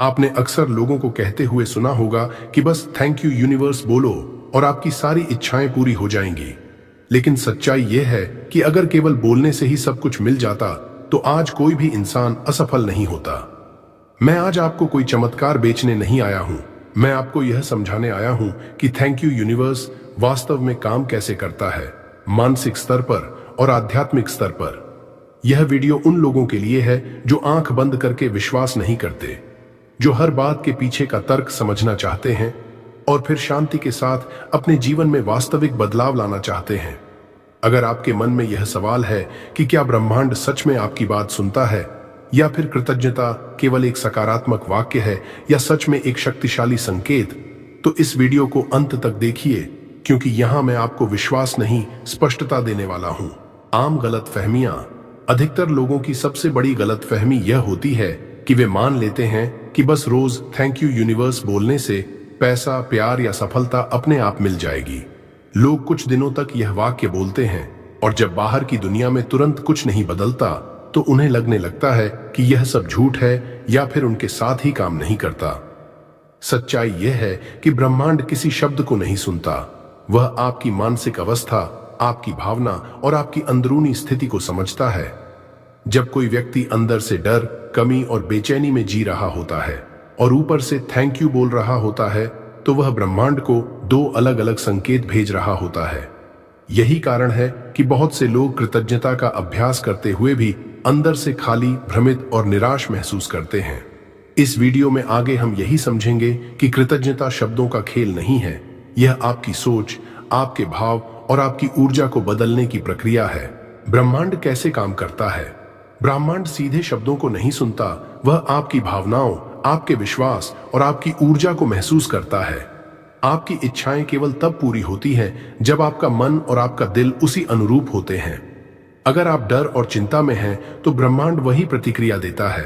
आपने अक्सर लोगों को कहते हुए सुना होगा कि बस थैंक यू यूनिवर्स बोलो और आपकी सारी इच्छाएं पूरी हो जाएंगी। लेकिन सच्चाई यह है कि अगर केवल बोलने से ही सब कुछ मिल जाता तो आज कोई भी इंसान असफल नहीं होता। मैं आज आपको कोई चमत्कार बेचने नहीं आया हूं। मैं आपको यह समझाने आया हूं कि थैंक यू यूनिवर्स वास्तव में काम कैसे करता है, मानसिक स्तर पर और आध्यात्मिक स्तर पर। यह वीडियो उन लोगों के लिए है जो आंख बंद करके विश्वास नहीं करते, जो हर बात के पीछे का तर्क समझना चाहते हैं और फिर शांति के साथ अपने जीवन में वास्तविक बदलाव लाना चाहते हैं। अगर आपके मन में यह सवाल है कि क्या ब्रह्मांड सच में आपकी बात सुनता है, या फिर कृतज्ञता केवल एक सकारात्मक वाक्य है, या सच में एक शक्तिशाली संकेत, तो इस वीडियो को अंत तक देखिए, क्योंकि यहां मैं आपको विश्वास नहीं स्पष्टता देने वाला हूं। आम गलतफहमियां। अधिकतर लोगों की सबसे बड़ी गलतफहमी यह होती है कि वे मान लेते हैं कि बस रोज थैंक यू यूनिवर्स बोलने से पैसा, प्यार या सफलता अपने आप मिल जाएगी। लोग कुछ दिनों तक यह वाक्य बोलते हैं और जब बाहर की दुनिया में तुरंत कुछ नहीं बदलता तो उन्हें लगने लगता है कि यह सब झूठ है या फिर उनके साथ ही काम नहीं करता। सच्चाई यह है कि ब्रह्मांड किसी शब्द को नहीं सुनता। वह आपकी मानसिक अवस्था, आपकी भावना और आपकी अंदरूनी स्थिति को समझता है। जब कोई व्यक्ति अंदर से डर, कमी और बेचैनी में जी रहा होता है और ऊपर से थैंक यू बोल रहा होता है, तो वह ब्रह्मांड को दो अलग अलग संकेत भेज रहा होता है। यही कारण है कि बहुत से लोग कृतज्ञता का अभ्यास करते हुए भी अंदर से खाली, भ्रमित और निराश महसूस करते हैं। इस वीडियो में आगे हम यही समझेंगे कि कृतज्ञता शब्दों का खेल नहीं है। यह आपकी सोच, आपके भाव और आपकी ऊर्जा को बदलने की प्रक्रिया है। ब्रह्मांड कैसे काम करता है? ब्रह्मांड सीधे शब्दों को नहीं सुनता, वह आपकी भावनाओं, आपके विश्वास और आपकी ऊर्जा को महसूस करता है। आपकी इच्छाएं केवल तब पूरी होती हैं जब आपका मन और आपका दिल उसी अनुरूप होते हैं। अगर आप डर और चिंता में हैं तो ब्रह्मांड वही प्रतिक्रिया देता है।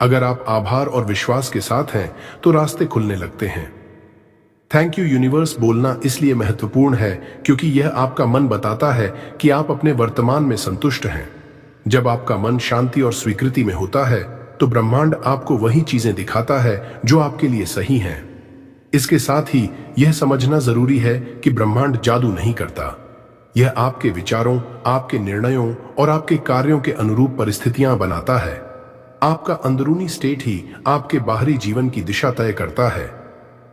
अगर आप आभार और विश्वास के साथ हैं तो रास्ते खुलने लगते हैं। थैंक यू यूनिवर्स बोलना इसलिए महत्वपूर्ण है क्योंकि यह आपका मन बताता है कि आप अपने वर्तमान में संतुष्ट हैं। जब आपका मन शांति और स्वीकृति में होता है तो ब्रह्मांड आपको वही चीजें दिखाता है जो आपके लिए सही हैं। इसके साथ ही यह समझना जरूरी है कि ब्रह्मांड जादू नहीं करता। यह आपके विचारों, आपके निर्णयों और आपके कार्यों के अनुरूप परिस्थितियां बनाता है। आपका अंदरूनी स्टेट ही आपके बाहरी जीवन की दिशा तय करता है।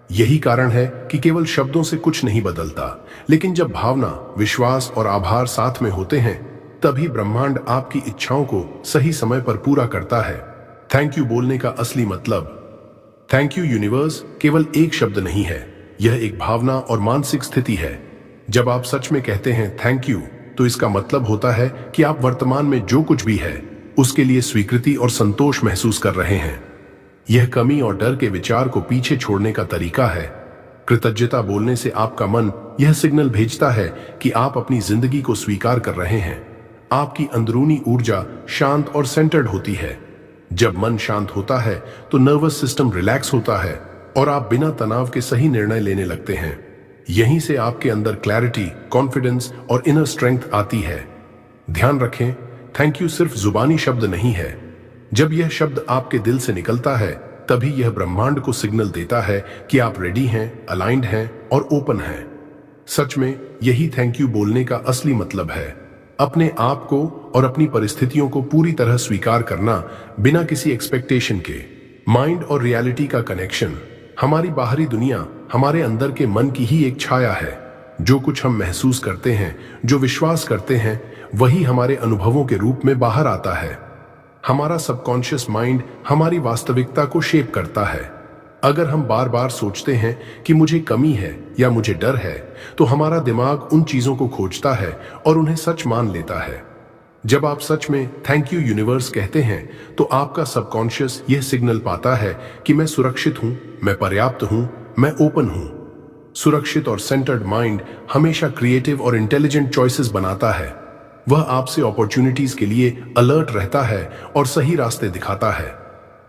यही कारण है कि केवल शब्दों से कुछ नहीं बदलता, लेकिन जब भावना, विश्वास और आभार साथ में होते हैं तभी ब्रह्मांड आपकी इच्छाओं को सही समय पर पूरा करता है। थैंक यू बोलने का असली मतलब। थैंक यू यूनिवर्स केवल एक शब्द नहीं है, यह एक भावना और मानसिक स्थिति है। जब आप सच में कहते हैं थैंक यू, तो इसका मतलब होता है कि आप वर्तमान में जो कुछ भी है उसके लिए स्वीकृति और संतोष महसूस कर रहे हैं। यह कमी और डर के विचार को पीछे छोड़ने का तरीका है। कृतज्ञता बोलने से आपका मन यह सिग्नल भेजता है कि आप अपनी जिंदगी को स्वीकार कर रहे हैं। आपकी अंदरूनी ऊर्जा शांत और सेंटर्ड होती है। जब मन शांत होता है तो नर्वस सिस्टम रिलैक्स होता है और आप बिना तनाव के सही निर्णय लेने लगते हैं। यहीं से आपके अंदर क्लैरिटी, कॉन्फिडेंस और इनर स्ट्रेंथ आती है। ध्यान रखें, थैंक यू सिर्फ जुबानी शब्द नहीं है। जब यह शब्द आपके दिल से निकलता है तभी यह ब्रह्मांड को सिग्नल देता है कि आप रेडी हैं, अलाइंड हैं और ओपन हैं। सच में यही थैंक यू बोलने का असली मतलब है। अपने आप को और अपनी परिस्थितियों को पूरी तरह स्वीकार करना बिना किसी एक्सपेक्टेशन के। माइंड और रियलिटी का कनेक्शन। हमारी बाहरी दुनिया हमारे अंदर के मन की ही एक छाया है। जो कुछ हम महसूस करते हैं, जो विश्वास करते हैं, वही हमारे अनुभवों के रूप में बाहर आता है। हमारा सबकॉन्शियस माइंड हमारी वास्तविकता को शेप करता है। अगर हम बार बार सोचते हैं कि मुझे कमी है या मुझे डर है, तो हमारा दिमाग उन चीजों को खोजता है और उन्हें सच मान लेता है। जब आप सच में थैंक यू यूनिवर्स कहते हैं तो आपका सबकॉन्शियस यह सिग्नल पाता है कि मैं सुरक्षित हूं, मैं पर्याप्त हूं, मैं ओपन हूं। सुरक्षित और सेंटर्ड माइंड हमेशा क्रिएटिव और इंटेलिजेंट चॉइसेस बनाता है। वह आपसे अपॉर्चुनिटीज के लिए अलर्ट रहता है और सही रास्ते दिखाता है।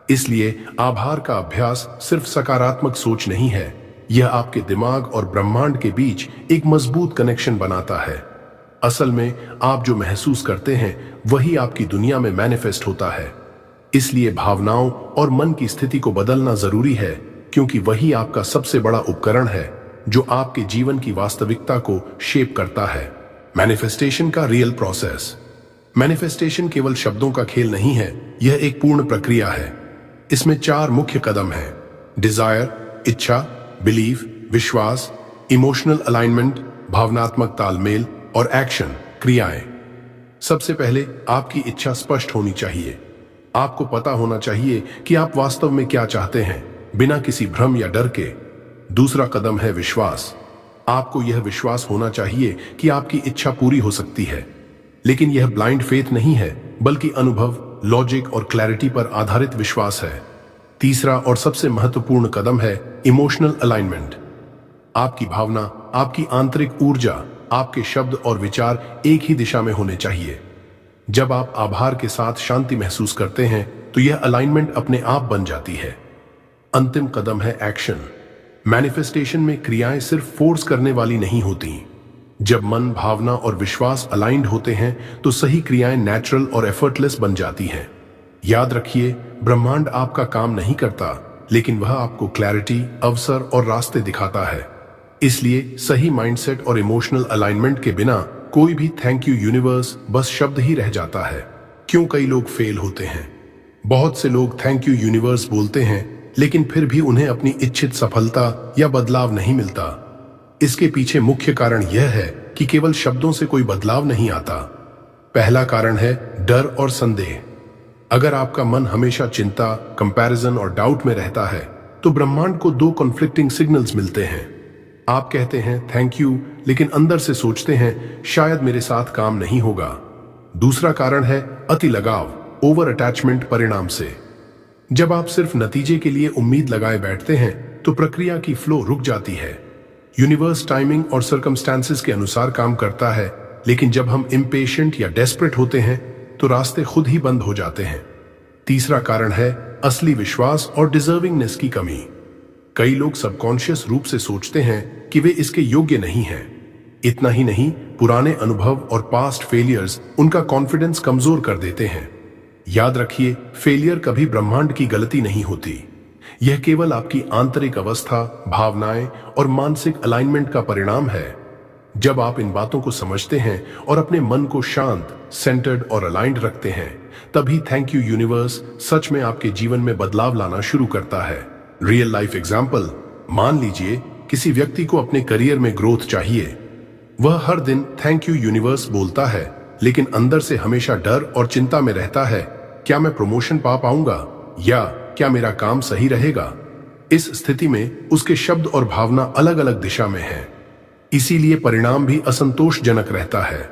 इसलिए आभार का अभ्यास सिर्फ सकारात्मक सोच नहीं है, यह आपके दिमाग और ब्रह्मांड के बीच एक मजबूत कनेक्शन बनाता है। असल में आप जो महसूस करते हैं वही आपकी दुनिया में मैनिफेस्ट होता है। इसलिए भावनाओं और मन की स्थिति को बदलना जरूरी है, क्योंकि वही आपका सबसे बड़ा उपकरण है जो आपके जीवन की वास्तविकता को शेप करता है। मैनिफेस्टेशन का रियल प्रोसेस। मैनिफेस्टेशन केवल शब्दों का खेल नहीं है, यह एक पूर्ण प्रक्रिया है। इसमें 4 मुख्य कदम हैं: डिजायर, इच्छा, बिलीव, विश्वास, इमोशनल अलाइनमेंट, भावनात्मक तालमेल, और एक्शन, क्रियाएं। सबसे पहले आपकी इच्छा स्पष्ट होनी चाहिए। आपको पता होना चाहिए कि आप वास्तव में क्या चाहते हैं, बिना किसी भ्रम या डर के। दूसरा कदम है विश्वास। आपको यह विश्वास होना चाहिए कि आपकी इच्छा पूरी हो सकती है, लेकिन यह ब्लाइंड फेथ नहीं है, बल्कि अनुभव, लॉजिक और क्लैरिटी पर आधारित विश्वास है। तीसरा और सबसे महत्वपूर्ण कदम है इमोशनल अलाइनमेंट। आपकी भावना, आपकी आंतरिक ऊर्जा, आपके शब्द और विचार एक ही दिशा में होने चाहिए। जब आप आभार के साथ शांति महसूस करते हैं तो यह अलाइनमेंट अपने आप बन जाती है। अंतिम कदम है एक्शन। मैनिफेस्टेशन में क्रियाएं सिर्फ फोर्स करने वाली नहीं होती। जब मन, भावना और विश्वास अलाइंड होते हैं तो सही क्रियाएं नेचुरल और एफर्टलेस बन जाती हैं। याद रखिए, ब्रह्मांड आपका काम नहीं करता, लेकिन वह आपको क्लैरिटी, अवसर और रास्ते दिखाता है। इसलिए सही माइंडसेट और इमोशनल अलाइनमेंट के बिना कोई भी थैंक यू यूनिवर्स बस शब्द ही रह जाता है। क्यों कई लोग फेल होते हैं? बहुत से लोग थैंक यू यूनिवर्स बोलते हैं, लेकिन फिर भी उन्हें अपनी इच्छित सफलता या बदलाव नहीं मिलता। इसके पीछे मुख्य कारण यह है कि केवल शब्दों से कोई बदलाव नहीं आता। पहला कारण है डर और संदेह। अगर आपका मन हमेशा चिंता, कंपैरिजन और डाउट में रहता है तो ब्रह्मांड को 2 कॉन्फ्लिक्टिंग सिग्नल्स मिलते हैं। आप कहते हैं थैंक यू, लेकिन अंदर से सोचते हैं शायद मेरे साथ काम नहीं होगा। दूसरा कारण है अति लगाव, ओवर अटैचमेंट परिणाम से। जब आप सिर्फ नतीजे के लिए उम्मीद लगाए बैठते हैं तो प्रक्रिया की फ्लो रुक जाती है। यूनिवर्स टाइमिंग और सर्कमस्टांसेस के अनुसार काम करता है, लेकिन जब हम इम्पेशेंट या डेस्परेट होते हैं तो रास्ते खुद ही बंद हो जाते हैं। तीसरा कारण है असली विश्वास और डिजर्विंगनेस की कमी। कई लोग सबकॉन्शियस रूप से सोचते हैं कि वे इसके योग्य नहीं हैं। इतना ही नहीं, पुराने अनुभव और पास्ट फेलियर्स उनका कॉन्फिडेंस कमजोर कर देते हैं। याद रखिए, फेलियर कभी ब्रह्मांड की गलती नहीं होती। यह केवल आपकी आंतरिक अवस्था, भावनाएं और मानसिक अलाइनमेंट का परिणाम है। जब आप इन बातों को समझते हैं और अपने मन को शांत, सेंटर्ड और अलाइंड रखते हैं, तभी थैंक यू यूनिवर्स सच में आपके जीवन में बदलाव लाना शुरू करता है। रियल लाइफ एग्जाम्पल, मान लीजिए किसी व्यक्ति को अपने करियर में ग्रोथ चाहिए। वह हर दिन थैंक यू यूनिवर्स बोलता है, लेकिन अंदर से हमेशा डर और चिंता में रहता है, क्या मैं प्रमोशन पा पाऊंगा, या क्या मेरा काम सही रहेगा। इस स्थिति में उसके शब्द और भावना अलग अलग दिशा में हैं। इसीलिए परिणाम भी असंतोषजनक रहता है।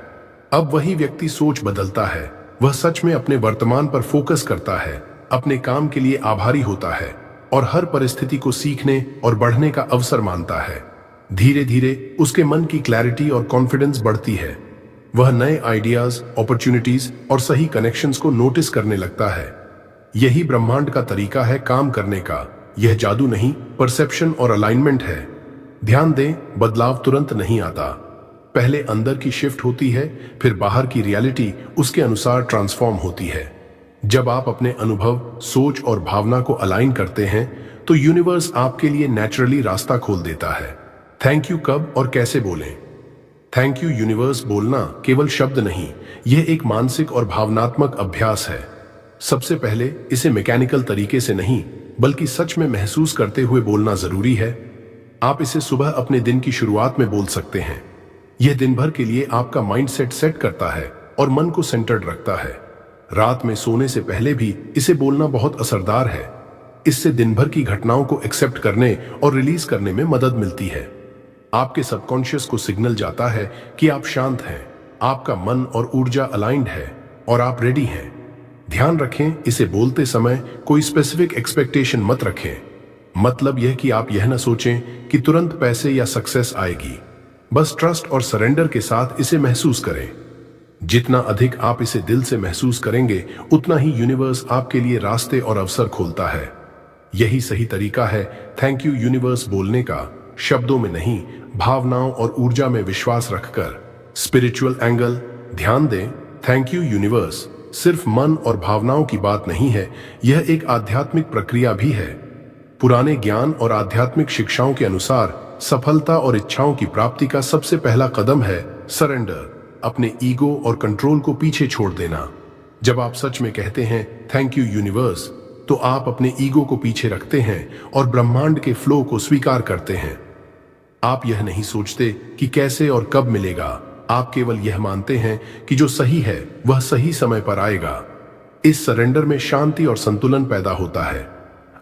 अब वही व्यक्ति सोच बदलता है। वह सच में अपने वर्तमान पर फोकस करता है, अपने काम के लिए आभारी होता है और हर परिस्थिति को सीखने और बढ़ने का अवसर मानता है। धीरे धीरे उसके मन की क्लैरिटी और कॉन्फिडेंस बढ़ती है। वह नए आइडियाज, अपॉर्चुनिटीज और सही कनेक्शंस को नोटिस करने लगता है। यही ब्रह्मांड का तरीका है काम करने का। यह जादू नहीं, परसेप्शन और अलाइनमेंट है। ध्यान दें, बदलाव तुरंत नहीं आता। पहले अंदर की शिफ्ट होती है, फिर बाहर की रियलिटी उसके अनुसार ट्रांसफॉर्म होती है। जब आप अपने अनुभव, सोच और भावना को अलाइन करते हैं तो यूनिवर्स आपके लिए नेचुरली रास्ता खोल देता है। थैंक यू कब और कैसे बोलें? थैंक यू यूनिवर्स बोलना केवल शब्द नहीं, यह एक मानसिक और भावनात्मक अभ्यास है। सबसे पहले इसे मैकेनिकल तरीके से नहीं, बल्कि सच में महसूस करते हुए बोलना जरूरी है। आप इसे सुबह अपने दिन की शुरुआत में बोल सकते हैं। यह दिन भर के लिए आपका माइंडसेट सेट करता है और मन को सेंटर्ड रखता है। रात में सोने से पहले भी इसे बोलना बहुत असरदार है। इससे दिन भर की घटनाओं को एक्सेप्ट करने और रिलीज करने में मदद मिलती है। आपके सबकॉन्शियस को सिग्नल जाता है कि आप शांत हैं, आपका मन और ऊर्जा अलाइंड है और आप रेडी हैं। ध्यान रखें, इसे बोलते समय कोई स्पेसिफिक एक्सपेक्टेशन मत रखें। मतलब यह कि आप यह न सोचें कि तुरंत पैसे या सक्सेस आएगी। बस ट्रस्ट और सरेंडर के साथ इसे महसूस करें। जितना अधिक आप इसे दिल से महसूस करेंगे, उतना ही यूनिवर्स आपके लिए रास्ते और अवसर खोलता है। यही सही तरीका है थैंक यू यूनिवर्स बोलने का, शब्दों में नहीं, भावनाओं और ऊर्जा में विश्वास रखकर। स्पिरिचुअल एंगल, ध्यान दें, थैंक यू यूनिवर्स सिर्फ मन और भावनाओं की बात नहीं है, यह एक आध्यात्मिक प्रक्रिया भी है। पुराने ज्ञान और आध्यात्मिक शिक्षाओं के अनुसार सफलता और इच्छाओं की प्राप्ति का सबसे पहला कदम है सरेंडर, अपने ईगो और कंट्रोल को पीछे छोड़ देना। जब आप सच में कहते हैं थैंक यू यूनिवर्स, तो आप अपने ईगो को पीछे रखते हैं और ब्रह्मांड के फ्लो को स्वीकार करते हैं। आप यह नहीं सोचते कि कैसे और कब मिलेगा, आप केवल यह मानते हैं कि जो सही है वह सही समय पर आएगा। इस सरेंडर में शांति और संतुलन पैदा होता है।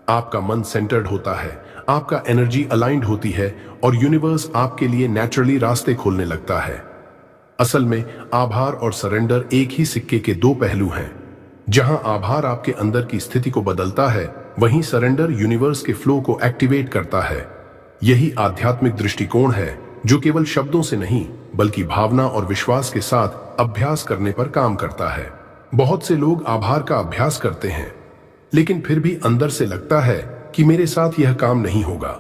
आपका मन सेंटर्ड होता है, आपका एनर्जी अलाइंड होती है और यूनिवर्स आपके लिए नेचुरली रास्ते खोलने लगता है। असल में आभार और सरेंडर एक ही सिक्के के दो पहलू हैं। जहां आभार आपके अंदर की स्थिति को बदलता है, वहीं सरेंडर यूनिवर्स के फ्लो को एक्टिवेट करता है। यही आध्यात्मिक दृष्टिकोण है जो केवल शब्दों से नहीं बल्कि भावना और विश्वास के साथ अभ्यास करने पर काम करता है। बहुत से लोग आभार का अभ्यास करते हैं, लेकिन फिर भी अंदर से लगता है कि मेरे साथ यह काम नहीं होगा।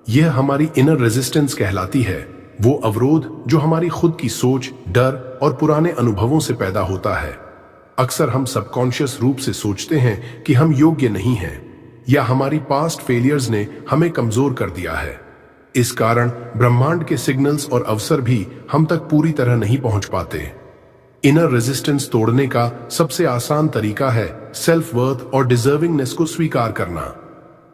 यह हमारी इनर रेजिस्टेंस कहलाती है, वो अवरोध जो हमारी खुद की सोच, डर और पुराने अनुभवों से पैदा होता है। अक्सर हम सबकॉन्शियस रूप से सोचते हैं कि हम योग्य नहीं हैं या हमारी पास्ट फेलियर्स ने हमें कमजोर कर दिया है। इस कारण ब्रह्मांड के सिग्नल्स और अवसर भी हम तक पूरी तरह नहीं पहुंच पाते। इनर रेजिस्टेंस तोड़ने का सबसे आसान तरीका है सेल्फ वर्थ और डिजर्विंगनेस को स्वीकार करना।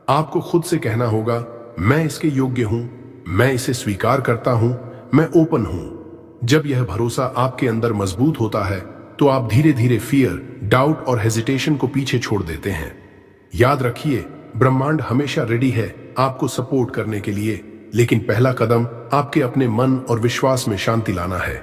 आपको खुद से कहना होगा, मैं इसके योग्य हूं, मैं इसे स्वीकार करता हूं, मैं ओपन हूं। जब यह भरोसा आपके अंदर मजबूत होता है, तो आप धीरे धीरे फियर, डाउट और हेजिटेशन को पीछे छोड़ देते हैं। याद रखिए, ब्रह्मांड हमेशा रेडी है आपको सपोर्ट करने के लिए, लेकिन पहला कदम आपके अपने मन और विश्वास में शांति लाना है।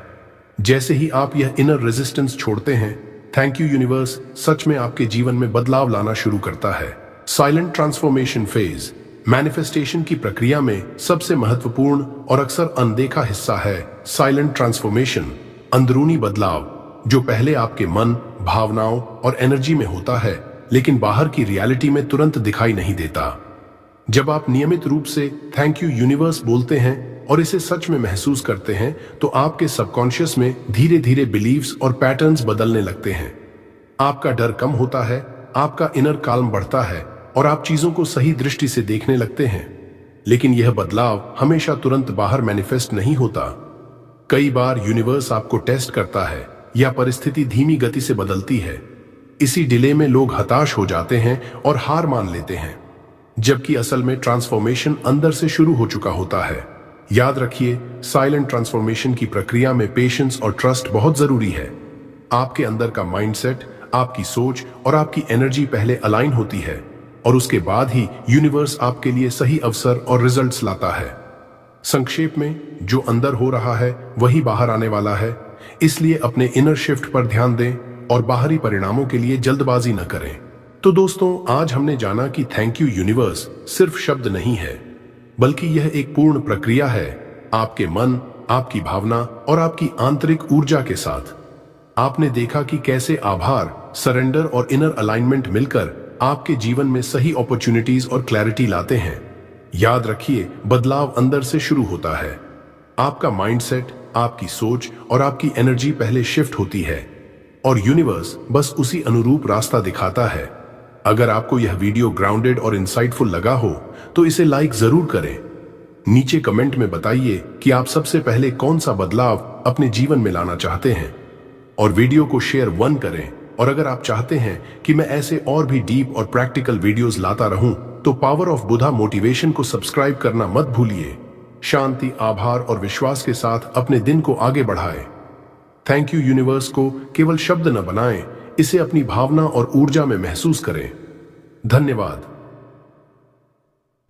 जैसे ही आप यह इनर रेजिस्टेंस छोड़ते हैं, थैंक यू यूनिवर्स सच में आपके जीवन में बदलाव लाना शुरू करता है। साइलेंट ट्रांसफॉर्मेशन फेज मैनिफेस्टेशन की प्रक्रिया में सबसे महत्वपूर्ण और अक्सर अनदेखा हिस्सा है साइलेंट ट्रांसफॉर्मेशन, अंदरूनी बदलाव जो पहले आपके मन, भावनाओं और एनर्जी में होता है, लेकिन बाहर की रियलिटी में तुरंत दिखाई नहीं देता। जब आप नियमित रूप से थैंक यू यूनिवर्स बोलते हैं और इसे सच में महसूस करते हैं, तो आपके सबकॉन्शियस में धीरे धीरे बिलीव्स और पैटर्न्स बदलने लगते हैं। आपका डर कम होता है, आपका इनर काल्म बढ़ता है और आप चीजों को सही दृष्टि से देखने लगते हैं। लेकिन यह बदलाव हमेशा तुरंत बाहर मैनिफेस्ट नहीं होता। कई बार यूनिवर्स आपको टेस्ट करता है या परिस्थिति धीमी गति से बदलती है। इसी डिले में लोग हताश हो जाते हैं और हार मान लेते हैं, जबकि असल में ट्रांसफॉर्मेशन अंदर से शुरू हो चुका होता है। याद रखिए, साइलेंट ट्रांसफॉर्मेशन की प्रक्रिया में पेशेंस और ट्रस्ट बहुत जरूरी है। आपके अंदर का माइंडसेट, आपकी सोच और आपकी एनर्जी पहले अलाइन होती है और उसके बाद ही यूनिवर्स आपके लिए सही अवसर और रिजल्ट्स लाता है। संक्षेप में, जो अंदर हो रहा है वही बाहर आने वाला है, इसलिए अपने इनर शिफ्ट पर ध्यान दें और बाहरी परिणामों के लिए जल्दबाजी न करें। तो दोस्तों, आज हमने जाना कि थैंक यू यूनिवर्स सिर्फ शब्द नहीं है, बल्कि यह एक पूर्ण प्रक्रिया है आपके मन, आपकी भावना और आपकी आंतरिक ऊर्जा के साथ। आपने देखा कि कैसे आभार, सरेंडर और इनर अलाइनमेंट मिलकर आपके जीवन में सही अपॉर्चुनिटीज और क्लैरिटी लाते हैं। याद रखिए, बदलाव अंदर से शुरू होता है। आपका माइंडसेट, आपकी सोच और आपकी एनर्जी पहले शिफ्ट होती है और यूनिवर्स बस उसी अनुरूप रास्ता दिखाता है। अगर आपको यह वीडियो ग्राउंडेड और इंसाइटफुल लगा हो तो इसे लाइक जरूर करें। नीचे कमेंट में बताइए कि आप सबसे पहले कौन सा बदलाव अपने जीवन में लाना चाहते हैं और वीडियो को शेयर 1 करें। और अगर आप चाहते हैं कि मैं ऐसे और भी डीप और प्रैक्टिकल वीडियोस लाता रहूं, तो पावर ऑफ बुधा मोटिवेशन को सब्सक्राइब करना मत भूलिए। शांति, आभार और विश्वास के साथ अपने दिन को आगे बढ़ाएं। थैंक यू यूनिवर्स को केवल शब्द न बनाएं, इसे अपनी भावना और ऊर्जा में महसूस करें। धन्यवाद।